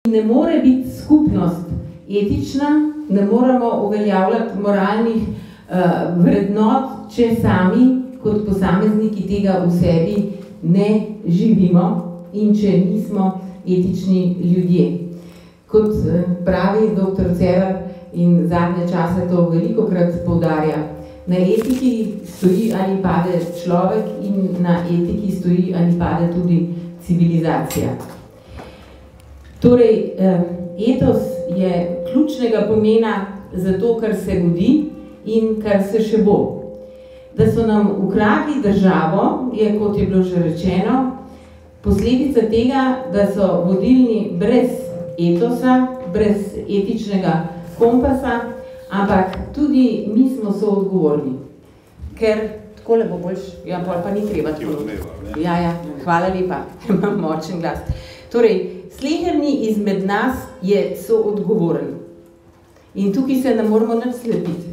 Ne more biti skupnost etična, ne moramo uveljavljati moralnih vrednot, če sami kot posamezniki tega v sebi ne živimo in če nismo etični ljudje. Kot pravi dr. Cerar in zadnje čase to velikokrat poudarja, na etiki stoji ali pade človek in na etiki stoji ali pade tudi civilizacija. Torej, etos je ključnega pomena za to, kar se godi in kar se še bo. Da so nam ukradli državo, je, kot je bilo že rečeno, posledica tega, da so vodilni brez etosa, brez etičnega kompasa, ampak tudi mi smo soodgovorni. Ker takole bo boljš, ja, pa ni treba tako. Ja, hvala lepa, imam močen glas. Torej, sleherni izmed nas je soodgovoren. In tukaj se ne moramo nič slepiti.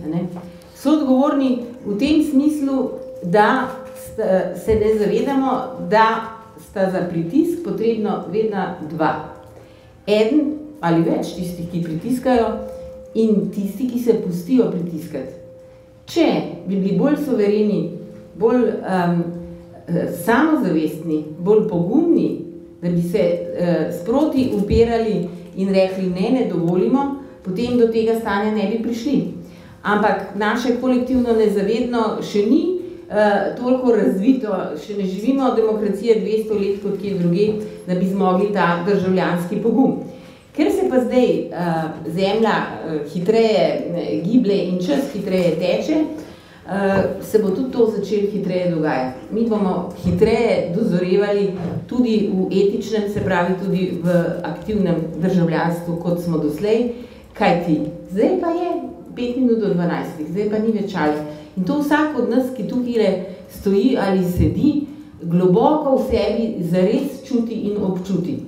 Soodgovorni v tem smislu, da se ne zavedamo, da sta za pritisk potrebno vedno dva. Eden ali več tistih, ki pritiskajo, in tisti, ki se pustijo pritiskati. Če bi bili bolj suvereni, bolj samozavestni, bolj pogumni, da bi se sproti upirali in rekli ne dovolimo, potem do tega stanja ne bi prišli. Ampak naše kolektivno nezavedno še ni toliko razvito, še ne živimo demokracije 200 let kot kje druge, da bi zmogli ta državljanski pogum. Ker se pa zdaj zemlja hitreje giblje in čas hitreje teče, se bo tudi to začelo hitreje dogajati. Mi bomo hitreje dozorevali tudi v etičnem, se pravi tudi v aktivnem državljanstvu, kot smo doslej, kajti zdaj pa je 5 minut do 12, zdaj pa ni več ali. In to vsak od nas, ki tukaj stoji ali sedi, globoko v sebi zares čuti in občuti.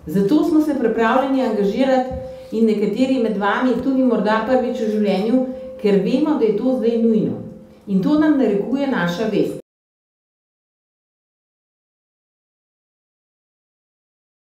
Zato smo se pripravljeni angažirati in nekateri med vami tudi morda prvič v življenju, ker vemo, da je to zdaj nujno. In to nam narekuje naša vest.